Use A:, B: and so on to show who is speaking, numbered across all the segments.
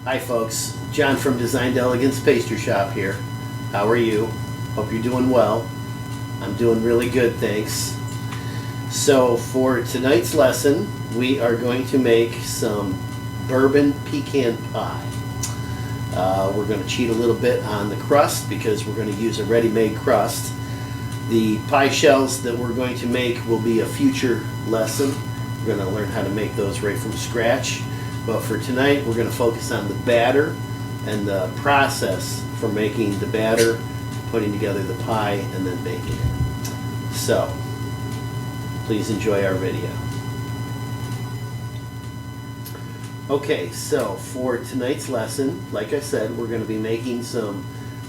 A: Hi folks, John from Designed Elegance Pastry Shop here. How are you? Hope you're doing well. I'm doing really good, thanks. So for tonight's lesson, we are going to make some bourbon pecan pie. We're going to cheat a little bit on the crust because we're going to use a ready-made crust. The pie shells that we're going to make will be a future lesson. We're going to learn how to make those right from scratch. But for tonight, we're going to focus on the batter and the process for making the batter, putting together the pie, and then baking it. So, please enjoy our video. Okay, so for tonight's lesson, like I said, we're going to be making some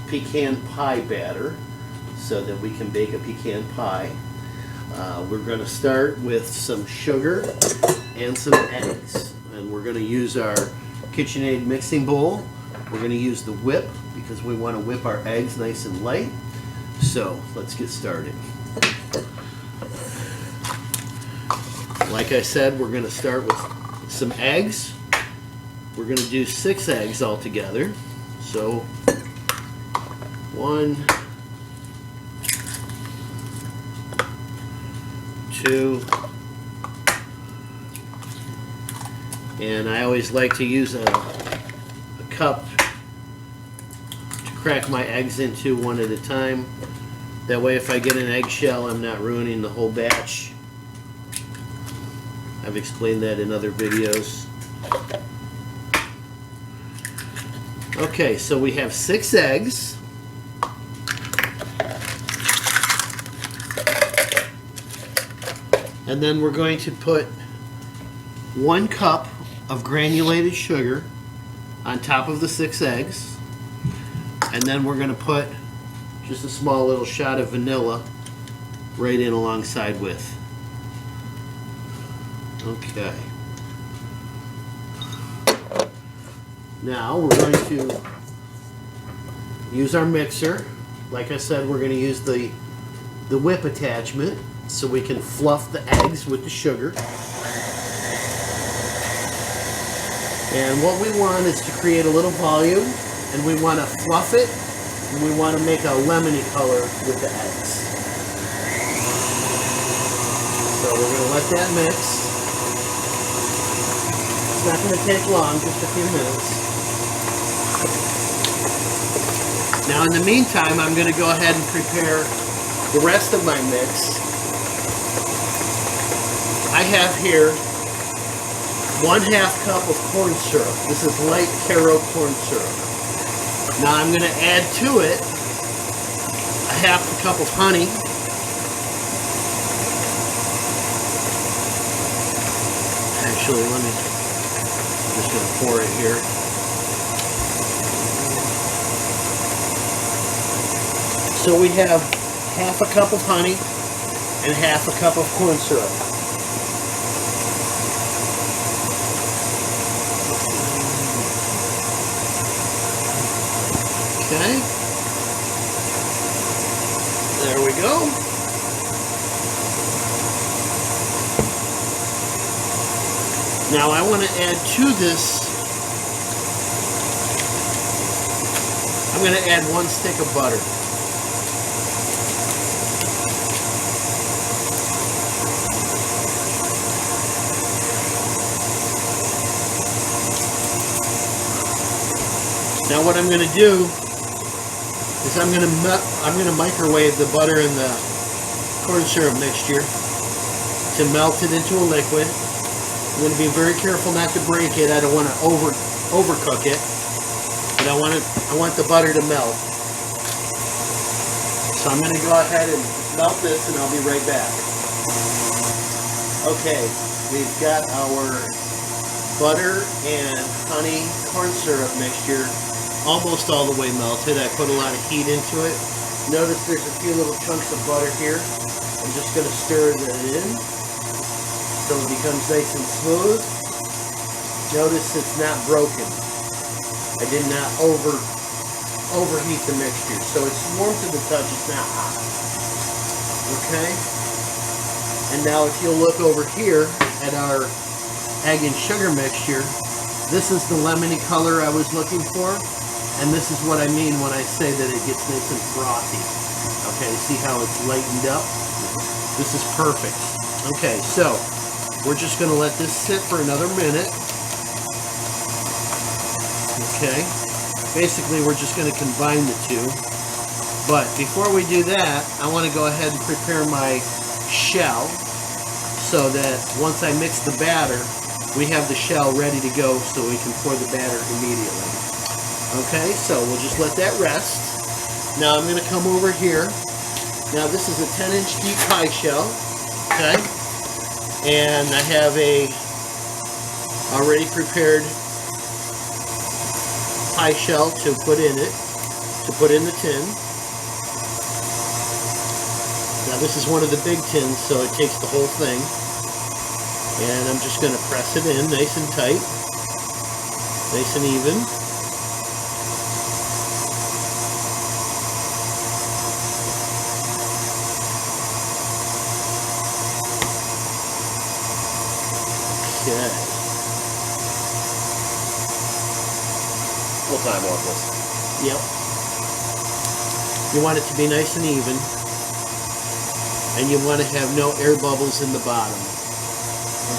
A: pecan pie batter so that we can bake a pecan pie. We're going to start with some sugar and some eggs. And we're going to use our KitchenAid mixing bowl. We're going to use the whip because we want to whip our eggs nice and light. So let's get started. Like I said, we're going to start with some eggs. We're going to do 6 eggs altogether. So 1, 2, and I always like to use a cup to crack my eggs into one at a time. That way if I get an eggshell, I'm not ruining the whole batch. I've explained that in other videos. Okay, so we have 6 eggs. And then we're going to put 1 cup of granulated sugar on top of the 6 eggs, and then we're going to put just a small little shot of vanilla right in alongside with. Okay. Now we're going to use our mixer. Like I said, we're going to use the whip attachment so we can fluff the eggs with the sugar. And what we want is to create a little volume, and we want to fluff it, and we want to make a lemony color with the eggs. So we're going to let that mix. It's not going to take long, just a few minutes. Now in the meantime, I'm going to go ahead and prepare the rest of my mix. I have here 1/2 cup of corn syrup. This is light Caro corn syrup. Now I'm going to add to it a 1/2 cup of honey. Actually, I'm just going to pour it here. So we have 1/2 cup of honey and 1/2 cup of corn syrup. Okay, there we go. Now I want to add to this, I'm going to add 1 stick of butter. Now what I'm going to do is I'm going to microwave the butter and the corn syrup mixture to melt it into a liquid. I'm going to be very careful not to break it. I don't want to overcook it, but I want the butter to melt. So I'm going to go ahead and melt this, and I'll be right back. Okay, we've got our butter and honey corn syrup mixture almost all the way melted. I put a lot of heat into it. Notice there's a few little chunks of butter here. I'm just going to stir that in so it becomes nice and smooth. Notice it's not broken. I did not overheat the mixture. So it's warm to the touch, it's not hot. Okay? And now if you'll look over here at our egg and sugar mixture, This is the lemony color I was looking for, and this is what I mean when I say that it gets nice and frothy. Okay, see how it's lightened up? This is perfect. Okay, so we're just going to let this sit for another minute. Okay, basically we're just going to combine the two. But before we do that, I want to go ahead and prepare my shell so that once I mix the batter, we have the shell ready to go so we can pour the batter immediately. Okay, so we'll just let that rest. Now I'm going to come over here. Now this is a 10-inch deep pie shell, okay? And I have a already prepared pie shell to put in it, to put in the tin. Now this is one of the big tins, so it takes the whole thing. And I'm just going to press it in nice and tight, nice and even. Okay.
B: Full time on this.
A: Yep. You want it to be nice and even, and you want to have no air bubbles in the bottom.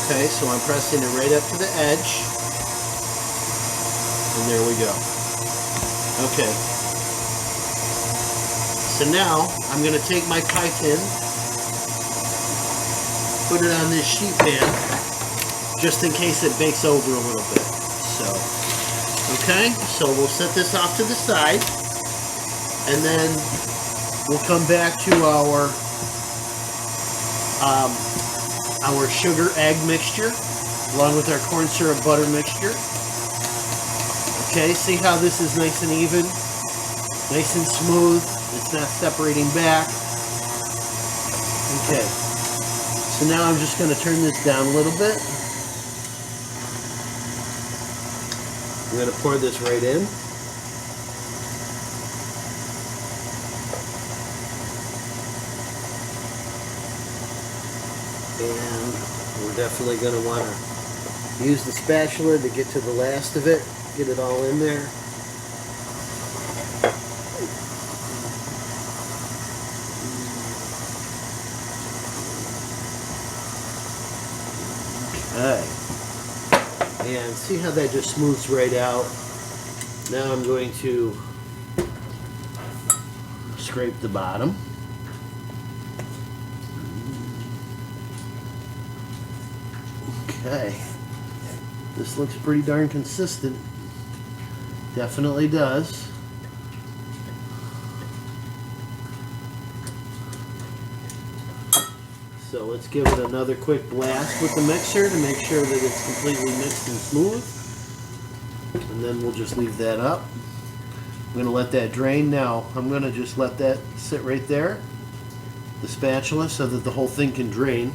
A: Okay, so I'm pressing it right up to the edge, and there we go. Okay. So now I'm going to take my pie tin, put it on this sheet pan, just in case it bakes over a little bit. So, okay, so we'll set this off to the side, and then we'll come back to our sugar egg mixture, along with our corn syrup butter mixture. Okay, see how this is nice and even, nice and smooth. It's not separating back. Okay, so now I'm just going to turn this down a little bit. I'm going to pour this right in. And we're definitely going to want to use the spatula to get to the last of it, get it all in there. Okay. And see how that just smooths right out. Now I'm going to scrape the bottom. Okay, this looks pretty darn consistent. Definitely does. So let's give it another quick blast with the mixer to make sure that it's completely mixed and smooth. And then we'll just leave that up. I'm going to let that drain now. I'm going to just let that sit right there, the spatula, so that the whole thing can drain.